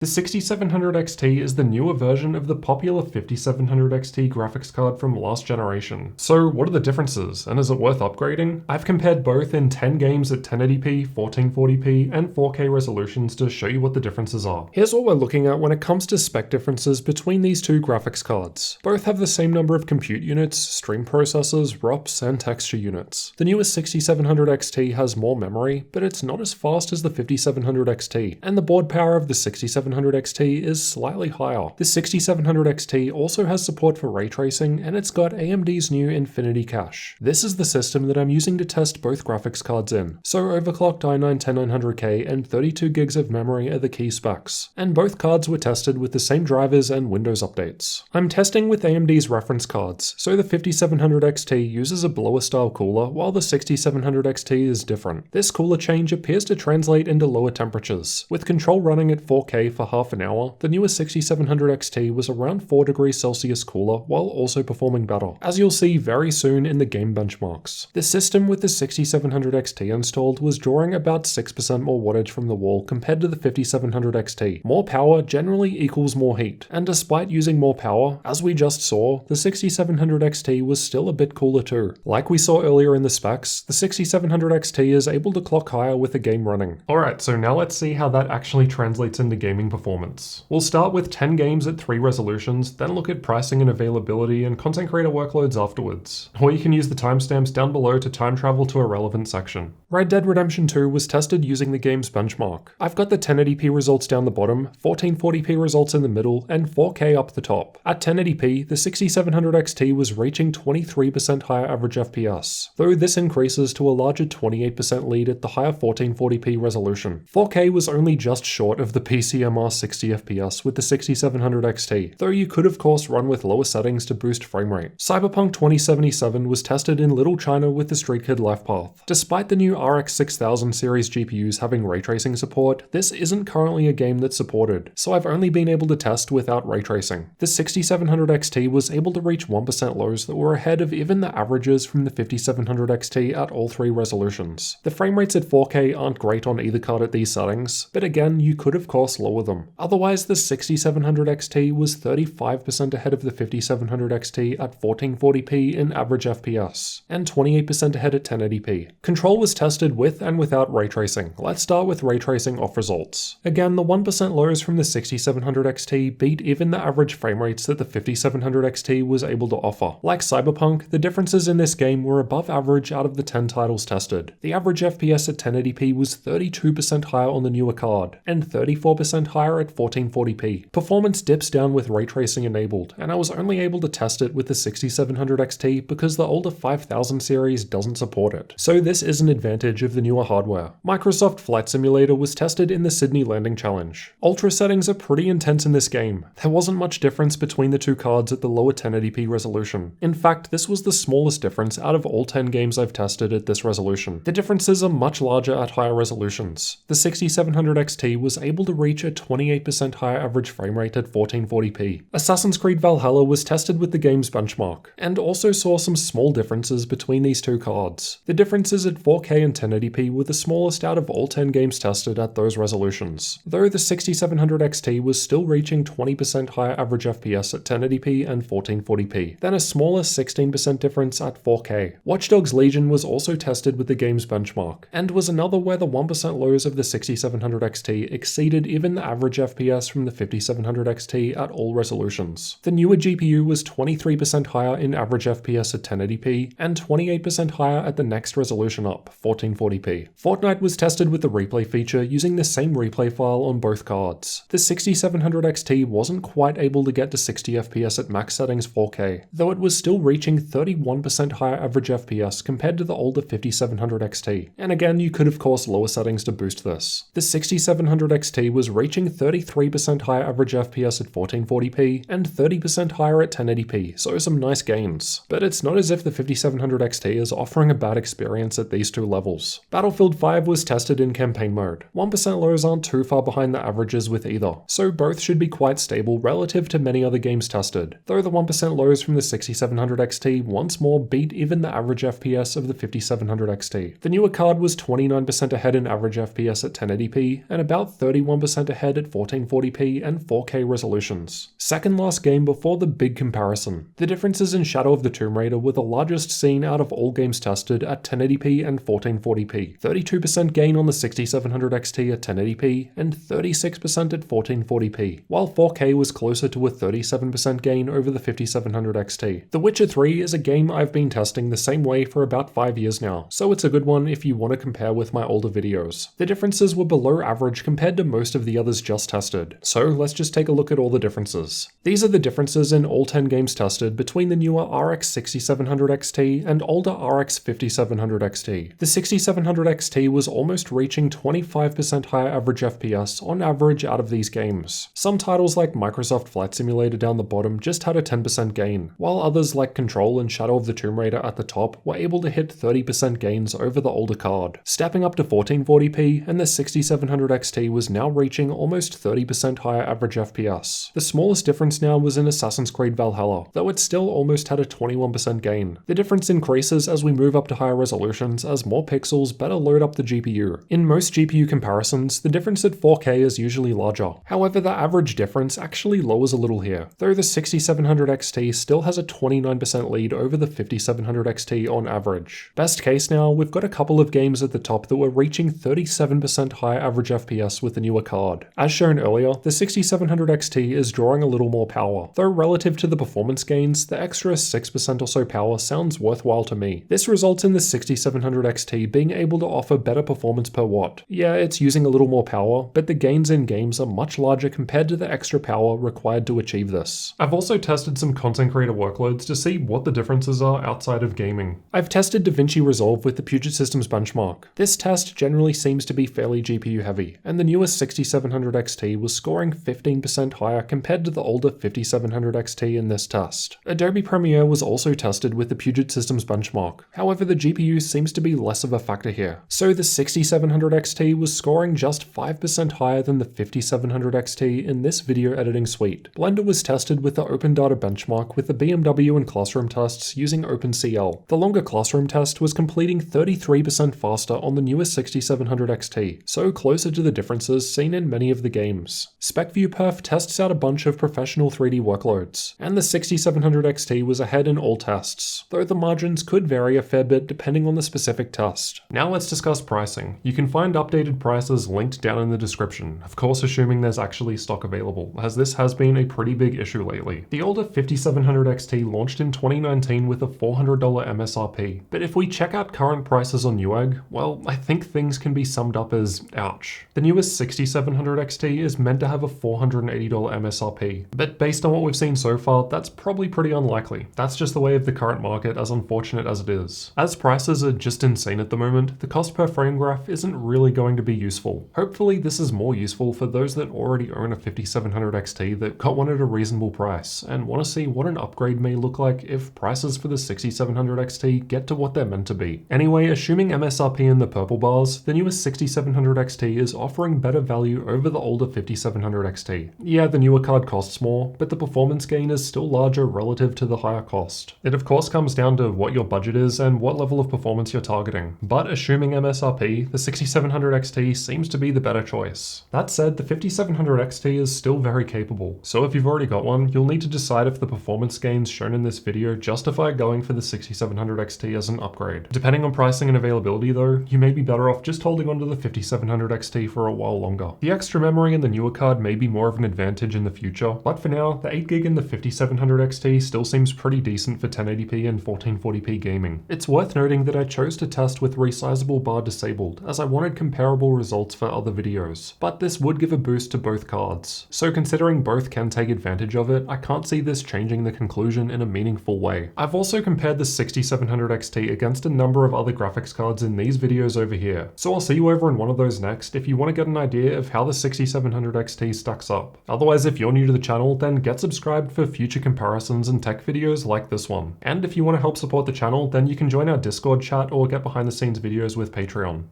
The 6700 XT is the newer version of the popular 5700 XT graphics card from last generation. So what are the differences, and is it worth upgrading? I've compared both in 10 games at 1080p, 1440p, and 4K resolutions to show you what the differences are. Here's what we're looking at when it comes to spec differences between these two graphics cards. Both have the same number of compute units, stream processors, ROPs, and texture units. The newest 6700 XT has more memory, but it's not as fast as the 5700 XT, and the board power of the 6700 XT is slightly higher. The 6700 XT also has support for ray tracing, and it's got AMD's new Infinity Cache. This is the system that I'm using to test both graphics cards in. So overclocked i9 10900K and 32 gigs of memory are the key specs, and both cards were tested with the same drivers and Windows updates. I'm testing with AMD's reference cards, so the 5700 XT uses a blower style cooler while the 6700 XT is different. This cooler change appears to translate into lower temperatures. With control running at 4K for half an hour, the newer 6700 XT was around 4 degrees Celsius cooler while also performing better, as you'll see very soon in the game benchmarks. The system with the 6700 XT installed was drawing about 6% more wattage from the wall compared to the 5700 XT. More power generally equals more heat, and despite using more power, as we just saw, the 6700 XT was still a bit cooler too. Like we saw earlier in the specs, the 6700 XT is able to clock higher with the game running. Alright, so now let's see how that actually translates into gaming performance. We'll start with 10 games at 3 resolutions, then look at pricing and availability and content creator workloads afterwards. Or you can use the timestamps down below to time travel to a relevant section. Red Dead Redemption 2 was tested using the game's benchmark. I've got the 1080p results down the bottom, 1440p results in the middle, and 4K up the top. At 1080p, the 6700 XT was reaching 23% higher average FPS, though this increases to a larger 28% lead at the higher 1440p resolution. 4K was only just short of the PCMR 60 FPS with the 6700 XT, though you could of course run with lower settings to boost frame rate. Cyberpunk 2077 was tested in Little China with the Street Kid Lifepath. Despite the new RX 6000 series GPUs having ray tracing support, this isn't currently a game that's supported, so I've only been able to test without ray tracing. The 6700 XT was able to reach 1% lows that were ahead of even the averages from the 5700 XT at all 3 resolutions. The frame rates at 4K aren't great on either card at these settings, but again, you could of course lower them. Otherwise, the 6700 XT was 35% ahead of the 5700 XT at 1440p in average FPS, and 28% ahead at 1080p. Control was tested with and without ray tracing. Let's start with ray tracing off results. Again, the 1% lows from the 6700 XT beat even the average frame rates that the 5700 XT was able to offer. Like Cyberpunk, the differences in this game were above average out of the 10 titles tested. The average FPS at 1080p was 32% higher on the newer card, and 34% higher at 1440p. Performance dips down with ray tracing enabled, and I was only able to test it with the 6700 XT because the older 5000 series doesn't support it. So this is an advantage of the newer hardware. Microsoft Flight Simulator was tested in the Sydney Landing Challenge. Ultra settings are pretty intense in this game. There wasn't much difference between the two cards at the lower 1080p resolution. In fact, this was the smallest difference out of all 10 games I've tested at this resolution. The differences are much larger at higher resolutions. The 6700 XT was able to reach a 28% higher average frame rate at 1440p. Assassin's Creed Valhalla was tested with the game's benchmark, and also saw some small differences between these two cards. The differences at 4K and 1080p were the smallest out of all 10 games tested at those resolutions, though the 6700 XT was still reaching 20% higher average FPS at 1080p and 1440p, then a smaller 16% difference at 4K. Watch Dogs Legion was also tested with the game's benchmark, and was another where the 1% lows of the 6700 XT exceeded even the average FPS from the 5700 XT at all resolutions. The newer GPU was 23% higher in average FPS at 1080p, and 28% higher at the next resolution up, 1440p. Fortnite was tested with the replay feature using the same replay file on both cards. The 6700 XT wasn't quite able to get to 60 FPS at max settings 4K, though it was still reaching 31% higher average FPS compared to the older 5700 XT. And again, you could of course lower settings to boost this. The 6700 XT was reaching 33% higher average FPS at 1440p, and 30% higher at 1080p, so some nice gains. But it's not as if the 5700 XT is offering a bad experience at these two levels. Battlefield 5 was tested in campaign mode. 1% lows aren't too far behind the averages with either, so both should be quite stable relative to many other games tested, though the 1% lows from the 6700 XT once more beat even the average FPS of the 5700 XT. The newer card was 29% ahead in average FPS at 1080p, and about 31% ahead head at 1440p and 4K resolutions. Second last game before the big comparison. The differences in Shadow of the Tomb Raider were the largest seen out of all games tested at 1080p and 1440p. 32% gain on the 6700 XT at 1080p and 36% at 1440p, while 4K was closer to a 37% gain over the 5700 XT. The Witcher 3 is a game I've been testing the same way for about 5 years now, so it's a good one if you want to compare with my older videos. The differences were below average compared to most of the others just tested, so let's just take a look at all the differences. These are the differences in all 10 games tested between the newer RX 6700 XT and older RX 5700 XT. The 6700 XT was almost reaching 25% higher average FPS on average out of these games. Some titles like Microsoft Flight Simulator down the bottom just had a 10% gain, while others like Control and Shadow of the Tomb Raider at the top were able to hit 30% gains over the older card, stepping up to 1440p, and the 6700 XT was now reaching almost 30% higher average FPS. The smallest difference now was in Assassin's Creed Valhalla, though it still almost had a 21% gain. The difference increases as we move up to higher resolutions as more pixels better load up the GPU. In most GPU comparisons, the difference at 4K is usually larger. However, the average difference actually lowers a little here, though the 6700 XT still has a 29% lead over the 5700 XT on average. Best case now, we've got a couple of games at the top that were reaching 37% higher average FPS with the newer card. As shown earlier, the 6700 XT is drawing a little more power, though relative to the performance gains, the extra 6% or so power sounds worthwhile to me. This results in the 6700 XT being able to offer better performance per watt. Yeah, it's using a little more power, but the gains in games are much larger compared to the extra power required to achieve this. I've also tested some content creator workloads to see what the differences are outside of gaming. I've tested DaVinci Resolve with the Puget Systems benchmark. This test generally seems to be fairly GPU heavy, and the newest 6700 XT was scoring 15% higher compared to the older 5700 XT in this test. Adobe Premiere was also tested with the Puget Systems benchmark. However, the GPU seems to be less of a factor here. So the 6700 XT was scoring just 5% higher than the 5700 XT in this video editing suite. Blender was tested with the OpenData benchmark with the BMW and Classroom tests using OpenCL. The longer Classroom test was completing 33% faster on the newest 6700 XT, so closer to the differences seen in many of the games. SpecViewPerf tests out a bunch of professional 3D workloads, and the 6700 XT was ahead in all tests, though the margins could vary a fair bit depending on the specific test. Now let's discuss pricing. You can find updated prices linked down in the description, of course assuming there's actually stock available, as this has been a pretty big issue lately. The older 5700 XT launched in 2019 with a $400 MSRP, but if we check out current prices on Newegg, well, I think things can be summed up as ouch. The newest 6700 XT is meant to have a $480 MSRP, but based on what we've seen so far, that's probably pretty unlikely. That's just the way of the current market, as unfortunate as it is. As prices are just insane at the moment, the cost per frame graph isn't really going to be useful. Hopefully this is more useful for those that already own a 5700 XT that got one at a reasonable price, and want to see what an upgrade may look like if prices for the 6700 XT get to what they're meant to be. Anyway, assuming MSRP in the purple bars, the newest 6700 XT is offering better value over the older 5700 XT. Yeah, the newer card costs more, but the performance gain is still larger relative to the higher cost. It of course comes down to what your budget is and what level of performance you're targeting, but assuming MSRP, the 6700 XT seems to be the better choice. That said, the 5700 XT is still very capable, so if you've already got one, you'll need to decide if the performance gains shown in this video justify going for the 6700 XT as an upgrade. Depending on pricing and availability though, you may be better off just holding onto the 5700 XT for a while longer. The extra memory in the newer card may be more of an advantage in the future, but for now, the 8GB in the 5700 XT still seems pretty decent for 1080p and 1440p gaming. It's worth noting that I chose to test with resizable bar disabled, as I wanted comparable results for other videos, but this would give a boost to both cards. So considering both can take advantage of it, I can't see this changing the conclusion in a meaningful way. I've also compared the 6700 XT against a number of other graphics cards in these videos over here, so I'll see you over in one of those next if you want to get an idea of how the 6700 XT stacks up. Otherwise, if you're new to the channel, then get subscribed for future comparisons and tech videos like this one. And if you want to help support the channel, then you can join our Discord chat or get behind the scenes videos with Patreon.